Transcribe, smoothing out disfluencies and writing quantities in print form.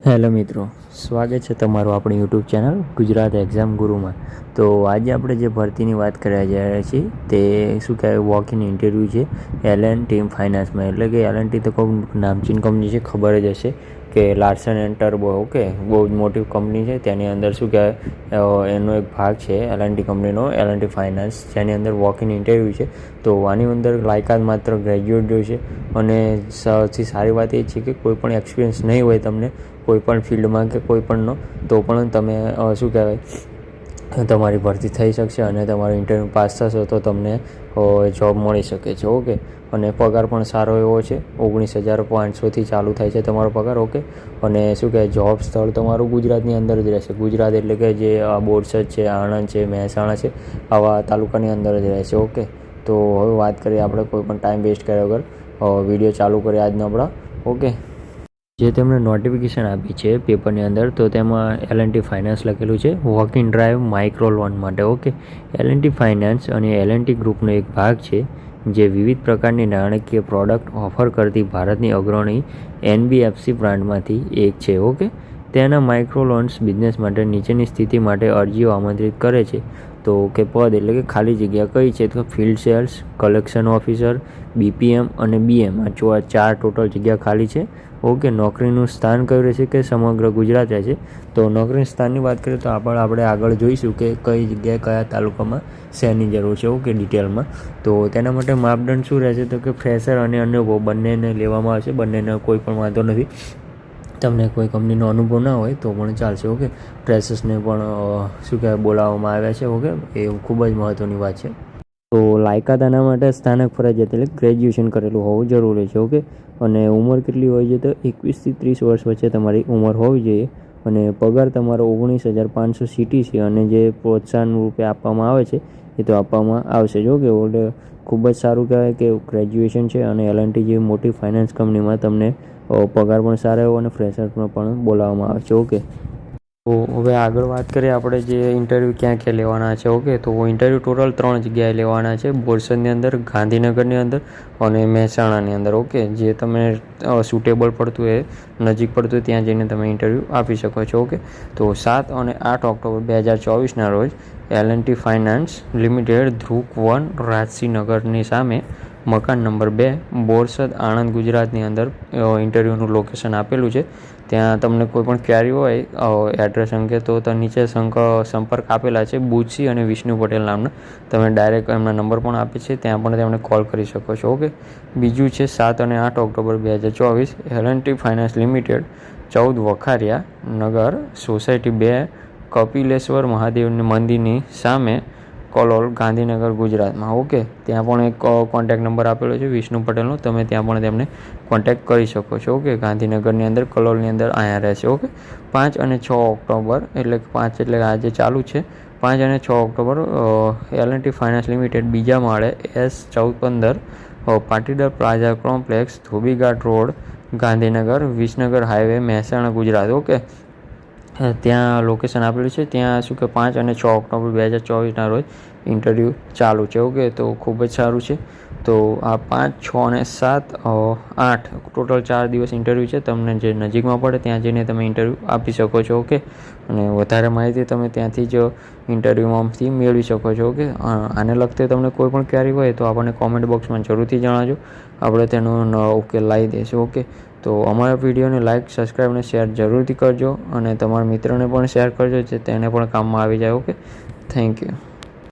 Hello મિત્રો, સ્વાગત છે તમારું આપણી યુટ્યુબ ચેનલ ગુજરાત એક્ઝામ ગુરુમાં. તો આજે આપણે જે ભરતીની વાત કરવા જઈ રહ્યા છીએ તે શું કહેવાય વોક ઇન ઇન્ટરવ્યૂ છે L&T ફાઇનાન્સમાં. એટલે કે L&T તો કોઈ નામચીન કંપની છે, ખબર જ હશે કે લાર્સન એન્ડ ટર્બો. ઓકે, બહુ જ મોટી કંપની છે. તેની અંદર શું કહેવાય એનો એક ભાગ છે L&T કંપનીનો, L&T ફાઇનાન્સ, જેની અંદર વોક ઇન ઇન્ટરવ્યૂ છે. તો આની અંદર લાયકાત માત્ર ગ્રેજ્યુએટ જોઈશે. અને સૌથી સારી વાત એ છે કે કોઈ પણ એક્સપિરિયન્સ નહીં હોય તમને કોઈ પણ ફિલ્ડમાં કે કોઈ પણનો, તો પણ તમે શું કહેવાય તમારી ભરતી થઈ શકશે અને તમારું ઇન્ટરવ્યૂ પાસ થશો તો તમને જોબ મળી શકે છે. ઓકે, અને પગાર પણ સારો એવો છે, 19,500થી ચાલુ થાય છે તમારો પગાર. ઓકે, અને શું કહેવાય જોબ સ્થળ તમારું ગુજરાતની અંદર જ રહેશે. ગુજરાત એટલે કે જે બોરસદ છે, આણંદ છે, મહેસાણા છે, આવા તાલુકાની અંદર જ રહેશે. ઓકે, તો હવે વાત કરીએ આપણે કોઈ પણ ટાઈમ વેસ્ટ કર્યા વગર વિડીયો ચાલુ કરીએ આજનો આપણા. ઓકે, જે તેમણે નોટિફિકેશન આપી છે પેપરની અંદર, તો તેમાં L&T ફાઇનાન્સ લખેલું છે walk in drive micro loan માટે. ઓકે, L&T ફાઇનાન્સ અને L&T ગ્રુપનો એક ભાગ છે જે વિવિધ પ્રકારની નાણાકીય પ્રોડક્ટ ઓફર કરતી ભારતની અગ્રણી NBFC બ્રાન્ડમાંથી એક છે. ઓકે, તેના માઇક્રો લોન્સ બિઝનેસ માટે નીચેની સ્થિતિ માટે અરજીઓ આમંત્રિત કરે છે. તો કે પદ એટલે કે ખાલી જગ્યા કઈ છે, તો field sales, collection officer, BPM અને BM, આ 4 ટોટલ જગ્યા ખાલી છે. ઓકે, નોકરીનું સ્થાન કયું રહેશે કે સમગ્ર ગુજરાત રહેશે. તો નોકરીના સ્થાનની વાત કરીએ તો આપણે આગળ જોઈશું કે કઈ જગ્યાએ કયા તાલુકામાં શેની જરૂર છે. ઓકે, ડિટેલમાં. તો તેના માટે માપદંડ શું રહેશે, તો કે ફ્રેશર અને અનુભવ બંનેને લેવામાં આવશે. બંનેને કોઈ પણ વાંધો નથી. તમને કોઈ કંપનીનો અનુભવ ના હોય તો પણ ચાલશે. ઓકે, ફ્રેશર્સને પણ શું કહેવાય બોલાવવામાં આવ્યા છે. ઓકે, એ ખૂબ જ મહત્ત્વની વાત છે. તો લાયકાત આના માટે સ્થાનક ફરજિયાત એટલે ગ્રેજ્યુએશન કરેલું હોવું જરૂરી છે. ઓકે, અને ઉંમર કેટલી હોય છે, તો 21થી 30 વર્ષ વચ્ચે તમારી ઉંમર હોવી જોઈએ. અને પગાર તમારો 19,500 CTC અને જે પ્રોત્સાહન રૂપે આપવામાં આવે છે એ તો આપવામાં આવશે. જો કે એટલે ખૂબ જ સારું કહેવાય કે ગ્રેજ્યુએશન છે અને L&T જેવી મોટી ફાઇનાન્સ કંપનીમાં તમને પગાર પણ સારો એવો અને ફ્રેશરમાં પણ બોલાવવામાં આવે છે. ઓકે, તો હવે આગળ વાત કરીએ આપણે જે ઇન્ટરવ્યૂ ક્યાં ક્યાં લેવાના છે. ઓકે, તો ઇન્ટરવ્યૂ ટોટલ 3 જગ્યાએ લેવાના છે, બોરસદની અંદર, ગાંધીનગરની અંદર અને મહેસાણાની અંદર. ઓકે, જે તમે સુટેબલ પડતું હોય, નજીક પડતું હોય ત્યાં જઈને તમે ઇન્ટરવ્યૂ આપી શકો છો. ઓકે, તો 7 અને 8 ઓક્ટોબર 2024ના રોજ L&T ફાઇનાન્સ લિમિટેડ, ધ્રુક 1, રાજસિંહનગરની સામે, મકાન નંબર 2, બોરસદ, આણંદ, ગુજરાતની અંદર ઇન્ટરવ્યૂનું લોકેશન આપેલું છે. ત્યાં તમને કોઈ પણ ક્વેરી હોય એડ્રેસ અંગે તો નીચે સંપર્ક આપેલા છે બુચી અને વિષ્ણુ પટેલ નામના. તમે ડાયરેક્ટ એમના નંબર પણ આપે છે, ત્યાં પણ તેમને કોલ કરી શકો છો. ઓકે, બીજું છે 7 અને 8 October 2024 L&T finance limited, 14 Vakharia નગર, સોસાયટી 2, કપિલેશ્વર મહાદેવની મંદિરની સામે, કલોલ, ગાંધીનગર, ગુજરાતમાં. ઓકે, ત્યાં પણ એક કોન્ટેક્ટ નંબર આપેલો છે વિષ્ણુ પટેલનો, તમે ત્યાં પણ તેમને કોન્ટેક્ટ કરી શકો છો. ઓકે, ગાંધીનગરની અંદર, કલોલની અંદર અહીંયા રહેશે. ઓકે, 5 અને 6 ઓક્ટોબર એટલે 5 એટલે આજે ચાલુ છે, 5 અને 6 ઓક્ટોબર L&T ફાઇનાન્સ લિમિટેડ, બીજા માળે, S1415, Patidar plaza complex, Dhobighat road, Gandhinagar, Visnagar highway, Mehsana, Gujarat. Okay, ત્યાં લોકેશન આપેલું છે. ત્યાં શું કે 5 અને 6 ઓક્ટોબર 2024ના રોજ ઇન્ટરવ્યૂ ચાલુ છે. ઓકે, તો ખૂબ જ સારું છે. તો આ 5, 6 અને 7, 8 ટોટલ 4 દિવસ ઇન્ટરવ્યૂ છે. તમને જે નજીકમાં પડે ત્યાં જઈને તમે ઇન્ટરવ્યૂ આપી શકો છો. ઓકે, અને વધારે માહિતી તમે ત્યાંથી જ ઇન્ટરવ્યૂમાંથી મેળવી શકો છો. ઓકે, આને લગતે તમને કોઈ પણ ક્વેરી હોય તો આપણને કોમેન્ટ બોક્સમાં જરૂરથી જણાવજો, આપણે તેનો ઉકેલ લાવી દઈશું. ઓકે, તો અમારા વિડીયોને લાઇક, સબસ્ક્રાઈબ અને શેર જરૂરથી કરજો અને તમારા મિત્રોને પણ શેર કરજો જે તેને પણ કામમાં આવી જાય. Okay, thank you.